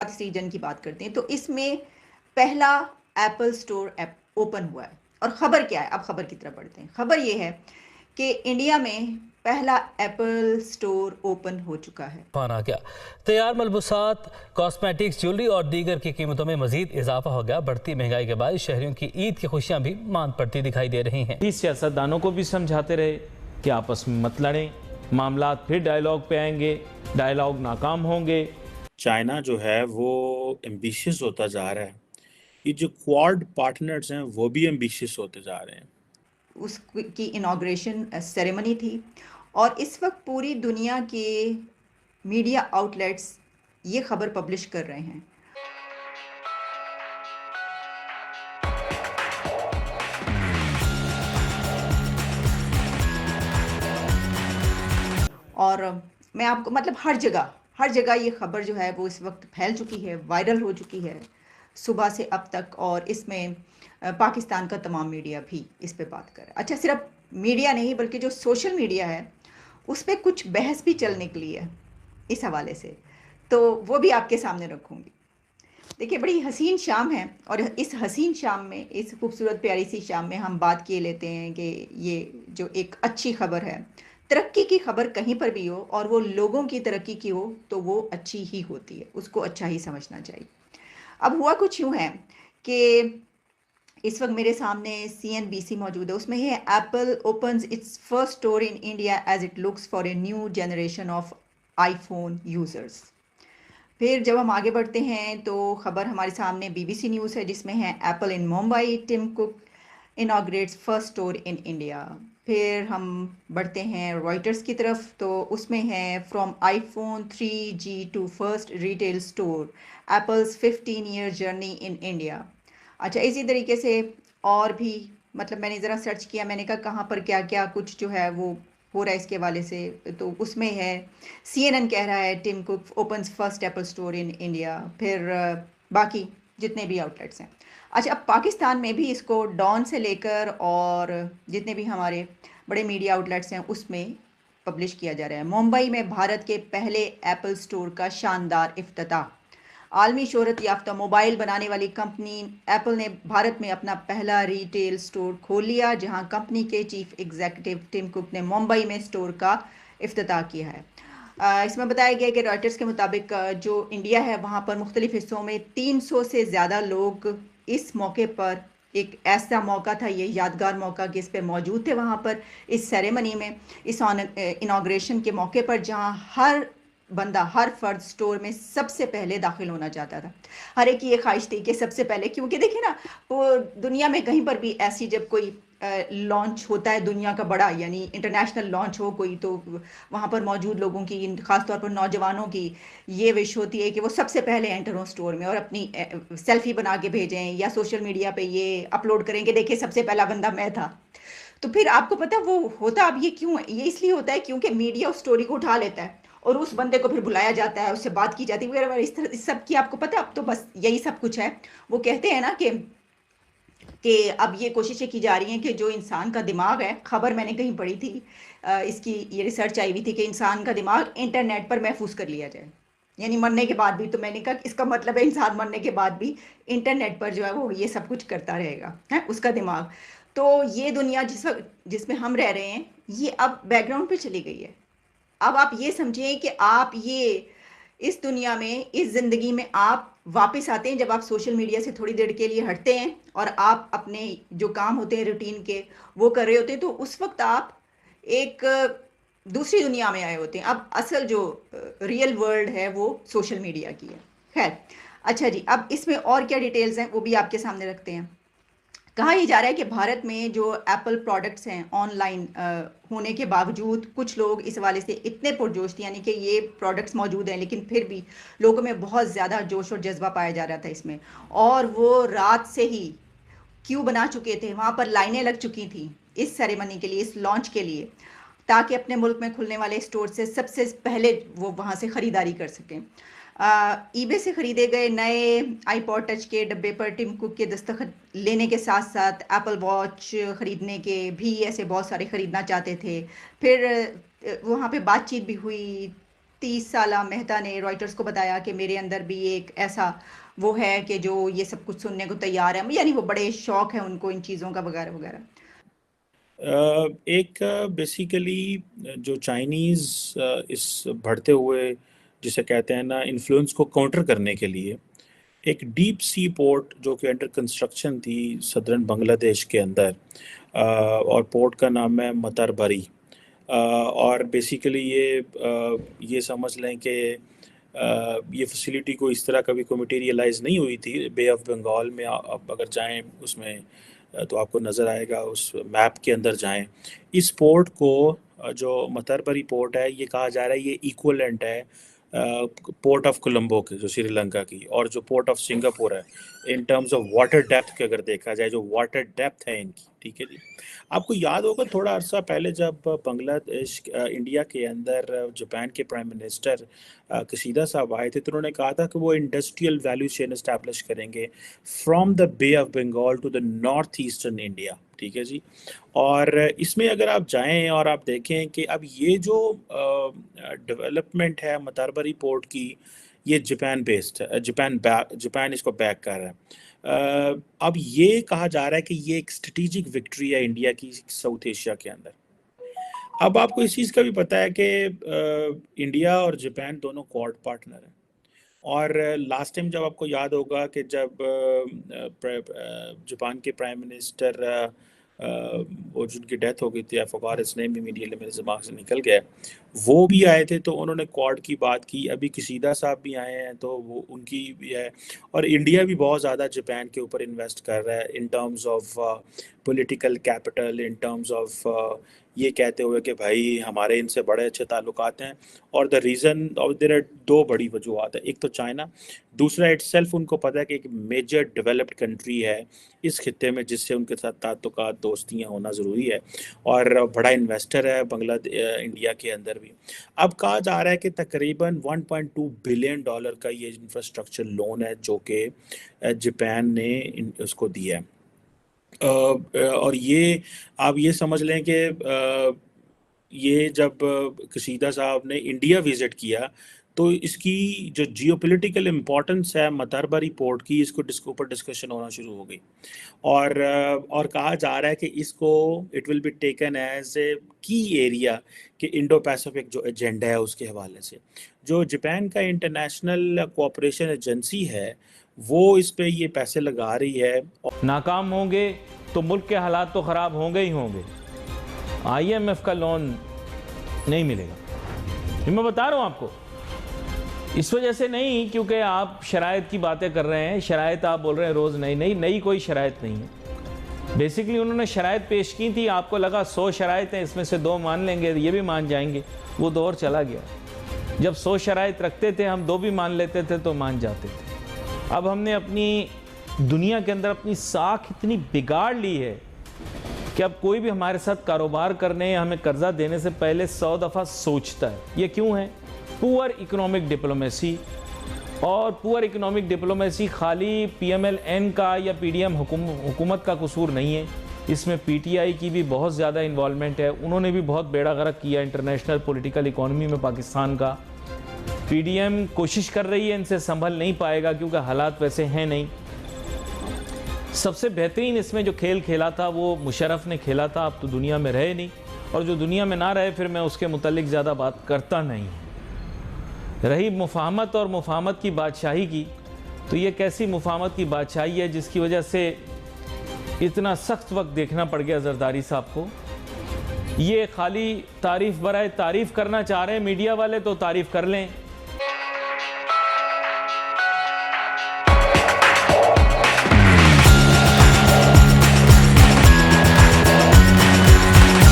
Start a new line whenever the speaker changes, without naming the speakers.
اس region کی بات کرتے ہیں تو اس میں پہلا ایپل اسٹور اوپن ہوا ہے. اور خبر کیا ہے؟ اب خبر کی طرف بڑھتے ہیں. خبر یہ ہے کہ انڈیا میں پہلا ایپل اسٹور اوپن ہو چکا ہے.
آ گیا. تیار ملبوسات، کاسمیٹکس، جیولری اور دیگر کی قیمتوں میں مزید اضافہ ہو گیا. بڑھتی مہنگائی کے باعث شہریوں کی عید کی خوشیاں بھی ماند پڑتی دکھائی دے رہی ہیں.
سیاستدانوں کو بھی سمجھاتے رہے کہ آپس میں مت لڑیں، معاملات پھر ڈائیلاگ پہ آئیں گے، ڈائیلاگ ناکام ہوں گے.
چائنا جو ہے وہ ایمبیشیس ہوتا جا رہا ہے. یہ جو کوارڈ پارٹنرز ہیں وہ بھی ایمبیشیس ہوتے جا رہے ہیں.
اس کی انوگریشن سیریمنی تھی اور اس وقت پوری دنیا کے میڈیا آؤٹلیٹس یہ خبر پبلش کر رہے ہیں. اور میں آپ کو مطلب ہر جگہ یہ خبر جو ہے وہ اس وقت پھیل چکی ہے، وائرل ہو چکی ہے صبح سے اب تک. اور اس میں پاکستان کا تمام میڈیا بھی اس پہ بات کر رہا ہے. اچھا، صرف میڈیا نہیں بلکہ جو سوشل میڈیا ہے اس پہ کچھ بحث بھی چل نکلی ہے اس حوالے سے، تو وہ بھی آپ کے سامنے رکھوں گی. دیکھیے، بڑی حسین شام ہے اور اس حسین شام میں، اس خوبصورت پیاری سی شام میں ہم بات کیے لیتے ہیں کہ یہ جو ایک اچھی خبر ہے، ترقی کی خبر کہیں پر بھی ہو اور وہ لوگوں کی ترقی کی ہو تو وہ اچھی ہی ہوتی ہے، اس کو اچھا ہی سمجھنا چاہیے. اب ہوا کچھ یوں ہے کہ اس وقت میرے سامنے CNBC موجود ہے. اس میں یہ Apple opens its first store in India as it looks for a new generation of iPhone users. پھر جب ہم آگے بڑھتے ہیں تو خبر ہمارے سامنے BBC نیوز ہے جس میں ہے Apple in Mumbai, Tim Cook inaugurates first store in India. پھر ہم بڑھتے ہیں رائٹرز کی طرف تو اس میں ہے from iPhone 3G to first retail store Apple's 15 year journey in India. اچھا، اسی طریقے سے اور بھی مطلب میں نے ذرا سرچ کیا، میں نے کہا کہاں پر کیا کیا کچھ جو ہے وہ ہو رہا ہے اس کے حوالے سے. تو اس میں ہے CNN کہہ رہا ہے Tim Cook opens first Apple store in India. پھر باقی جتنے بھی آؤٹلیٹس ہیں. اچھا، اب پاکستان میں بھی اس کو ڈان سے لے کر اور جتنے بھی ہمارے بڑے میڈیا آؤٹلیٹس ہیں اس میں پبلش کیا جا رہا ہے. ممبئی میں بھارت کے پہلے ایپل اسٹور کا شاندار افتتاح. عالمی شہرت یافتہ موبائل بنانے والی کمپنی ایپل نے بھارت میں اپنا پہلا ریٹیل اسٹور کھول لیا، جہاں کمپنی کے چیف ایگزیکٹو ٹم کوک نے ممبئی میں اسٹور کا افتتاح کیا ہے. اس میں بتایا گیا کہ رائٹرز کے مطابق جو انڈیا ہے وہاں پر مختلف حصوں میں 300 سے زیادہ لوگ اس موقع پر، ایک ایسا موقع تھا، یہ یادگار موقع کہ اس پہ موجود تھے وہاں پر اس سیریمنی میں، اس انوگریشن کے موقع پر، جہاں ہر بندہ، ہر فرد سٹور میں سب سے پہلے داخل ہونا چاہتا تھا. ہر ایک کی یہ خواہش تھی کہ سب سے پہلے، کیونکہ دیکھیں نا وہ دنیا میں کہیں پر بھی ایسی جب کوئی لانچ ہوتا ہے دنیا کا بڑا، یعنی انٹرنیشنل لانچ ہو کوئی، تو وہاں پر موجود لوگوں کی، خاص طور پر نوجوانوں کی یہ وش ہوتی ہے کہ وہ سب سے پہلے انٹر ہوں سٹور میں اور اپنی سیلفی بنا کے بھیجیں یا سوشل میڈیا پہ یہ اپلوڈ کریں کہ دیکھیں سب سے پہلا بندہ میں تھا. تو پھر آپ کو پتہ وہ ہوتا اب یہ کیوں ہے؟ یہ اس لیے ہوتا ہے کیونکہ میڈیا اس سٹوری کو اٹھا لیتا ہے اور اس بندے کو پھر بلایا جاتا ہے، اس سے بات کی جاتی ہے وغیرہ. اس طرح اس سب کی آپ کو پتہ، اب تو بس یہی سب کچھ ہے. وہ کہتے ہیں نا کہ اب یہ کوششیں کی جا رہی ہیں کہ جو انسان کا دماغ ہے، خبر میں نے کہیں پڑھی تھی، اس کی یہ ریسرچ آئی ہوئی تھی کہ انسان کا دماغ انٹرنیٹ پر محفوظ کر لیا جائے، یعنی مرنے کے بعد بھی. تو میں نے کہا اس کا مطلب ہے انسان مرنے کے بعد بھی انٹرنیٹ پر جو ہے وہ یہ سب کچھ کرتا رہے گا، ہے اس کا دماغ. تو یہ دنیا جس میں ہم رہ رہے ہیں یہ اب بیک گراؤنڈ پہ چلی گئی ہے. اب آپ یہ سمجھیں کہ آپ یہ اس دنیا میں، اس زندگی میں آپ واپس آتے ہیں جب آپ سوشل میڈیا سے تھوڑی دیر کے لیے ہٹتے ہیں اور آپ اپنے جو کام ہوتے ہیں روٹین کے وہ کر رہے ہوتے ہیں، تو اس وقت آپ ایک دوسری دنیا میں آئے ہوتے ہیں. اب اصل جو ریئل ورلڈ ہے وہ سوشل میڈیا کی ہے. خیر، اچھا جی، اب اس میں اور کیا ڈیٹیلز ہیں وہ بھی آپ کے سامنے رکھتے ہیں. کہا یہ جا رہا ہے کہ بھارت میں جو ایپل پروڈکٹس ہیں آن لائن ہونے کے باوجود کچھ لوگ اس حوالے سے اتنے پرجوش تھے، یعنی کہ یہ پروڈکٹس موجود ہیں لیکن پھر بھی لوگوں میں بہت زیادہ جوش اور جذبہ پایا جا رہا تھا اس میں، اور وہ رات سے ہی کیو بنا چکے تھے، وہاں پر لائنیں لگ چکی تھیں اس سیریمنی کے لیے، اس لانچ کے لیے، تاکہ اپنے ملک میں کھلنے والے اسٹور سے سب سے پہلے وہ وہاں سے خریداری کر سکیں. ای بے سے خریدے گئے نئے آئی پوڈ ٹچ کے ڈبے پر ٹم کوک کے دستخط لینے کے ساتھ ساتھ ایپل واچ خریدنے کے بھی ایسے بہت سارے خریدنا چاہتے تھے. پھر وہاں پہ بات چیت بھی ہوئی 30 سالہ مہتا نے رائٹرز کو بتایا کہ میرے اندر بھی ایک ایسا وہ ہے کہ جو یہ سب کچھ سننے کو تیار ہے، یعنی وہ بڑے شوق ہے ان کو ان چیزوں کا وغیرہ وغیرہ۔
ایک بیسیکلی جو چائنیز اس بڑھتے ہوئے جسے کہتے ہیں نا انفلوئنس کو کاؤنٹر کرنے کے لیے ایک ڈیپ سی پورٹ جو کہ انڈر کنسٹرکشن تھی صدرن بنگلہ دیش کے اندر، اور پورٹ کا نام ہے متر بری، اور بیسیکلی یہ سمجھ لیں کہ یہ فیسیلیٹی کو اس طرح کبھی کوئی مٹیریلائز نہیں ہوئی تھی۔ بے آف بنگال میں آپ اگر جائیں اس میں تو آپ کو نظر آئے گا، اس میپ کے اندر جائیں، اس پورٹ کو جو متربری پورٹ ہے یہ کہا جا رہا ہے یہ ایکولنٹ ہے پورٹ آف کولمبو کے جو سری لنکا کی، اور جو پورٹ آف سنگاپور ہے in terms of water depth کے اگر دیکھا جائے، جو واٹر ڈیپتھ ہے ان کی، ٹھیک ہے جی۔ آپ کو یاد ہوگا تھوڑا عرصہ پہلے جب بنگلہ دیش انڈیا کے اندر جاپان کے پرائم منسٹر کشیدہ صاحب آئے تھے تو انہوں نے کہا تھا کہ وہ انڈسٹریل ویلیو چین اسٹیبلش کریں گے from the Bay of Bengal to the north eastern India, ٹھیک ہے جی۔ اور اس میں اگر آپ جائیں اور آپ دیکھیں کہ اب یہ جو ڈیولپمنٹ ہے متربری پورٹ کی، یہ جاپان بیسڈ ہے، جاپان اس کو بیک کر رہا ہے۔ اب یہ کہا جا رہا ہے کہ یہ ایک اسٹریٹجک وکٹری ہے انڈیا کی ساؤتھ ایشیا کے اندر۔ اب آپ کو اس چیز کا بھی پتہ ہے کہ انڈیا اور جاپان دونوں کوارڈ پارٹنر ہیں، اور لاسٹ ٹائم جب آپ کو یاد ہوگا کہ جب جاپان کے پرائم منسٹر وہ جن کی ڈیتھ ہو گئی تھی، افغان اس نیم امیڈیٹلی میرے دماغ سے نکل گیا، وہ بھی آئے تھے تو انہوں نے کوارڈ کی بات کی۔ ابھی کشیدہ صاحب بھی آئے ہیں تو وہ ان کی بھی ہے، اور انڈیا بھی بہت زیادہ جاپان کے اوپر انویسٹ کر رہا ہے in terms of political capital, in terms of یہ کہتے ہوئے کہ بھائی ہمارے ان سے بڑے اچھے تعلقات ہیں۔ اور دا ریزن دیر آر دو بڑی وجوہات ہیں، ایک تو چائنا، دوسرا اٹ سیلف ان کو پتہ ہے کہ ایک میجر ڈیولپڈ کنٹری ہے اس خطے میں جس سے ان کے ساتھ تعلقات دوستیاں ہونا ضروری ہے، اور بڑا انویسٹر ہے انڈیا کے اندر بھی۔ اب کہا جا رہا ہے کہ تقریباً $1.2 بلین کا یہ انفراسٹرکچر لون ہے جو کہ جاپان نے اس کو دیا ہے، اور یہ آپ یہ سمجھ لیں کہ یہ جب کشیدہ صاحب نے انڈیا وزٹ کیا تو اس کی جو جیو پولیٹیکل امپورٹنس ہے متربری پورٹ کی، اس کو اوپر ڈسکشن ہونا شروع ہو گئی، اور کہا جا رہا ہے کہ اس کو it will be taken as a key area کہ انڈو پیسفک جو ایجنڈا ہے اس کے حوالے سے جو جاپان کا انٹرنیشنل کوآپریشن ایجنسی ہے وہ اس پہ یہ پیسے لگا رہی ہے۔
ناکام ہوں گے تو ملک کے حالات تو خراب ہوں گے ہی ہوں گے، IMF کا لون نہیں ملے گا، میں بتا رہا ہوں آپ کو۔ اس وجہ سے نہیں کیونکہ آپ شرائط کی باتیں کر رہے ہیں، شرائط آپ بول رہے ہیں روز نئی کوئی شرائط نہیں ہے۔ بیسیکلی انہوں نے شرائط پیش کی تھی، آپ کو لگا 100 شرائط ہیں، اس میں سے 2 مان لیں گے، یہ بھی مان جائیں گے، وہ دور چلا گیا۔ جب 100 شرائط رکھتے تھے ہم 2 بھی مان لیتے تھے تو مان جاتے تھے۔ اب ہم نے اپنی دنیا کے اندر اپنی ساکھ اتنی بگاڑ لی ہے کہ اب کوئی بھی ہمارے ساتھ کاروبار کرنے یا ہمیں قرضہ دینے سے پہلے 100 دفعہ سوچتا ہے۔ یہ کیوں ہے؟ پور اکنامک ڈپلومیسی، اور پور اکنامک ڈپلومیسی خالی PMLN کا یا PDM حکومت کا قصور نہیں ہے، اس میں PTI کی بھی بہت زیادہ انوالومنٹ ہے، انہوں نے بھی بہت بیڑا غرق کیا انٹرنیشنل پولیٹیکل اکانومی میں پاکستان کا۔ PDM کوشش کر رہی ہے، ان سے سنبھل نہیں پائے گا کیونکہ حالات ویسے ہیں نہیں۔ سب سے بہترین اس میں جو کھیل کھیلا تھا وہ مشرف نے کھیلا تھا، اب تو دنیا میں رہے نہیں، اور جو دنیا میں نہ رہے پھر میں اس کے متعلق زیادہ بات کرتا نہیں۔ رہی مفاہمت اور مفاہمت کی بادشاہی کی، تو یہ کیسی مفاہمت کی بادشاہی ہے جس کی وجہ سے اتنا سخت وقت دیکھنا پڑ گیا زرداری صاحب کو۔ یہ خالی تعریف برائے تعریف کرنا چاہ رہے ہیں میڈیا والے تو تعریف کر لیں،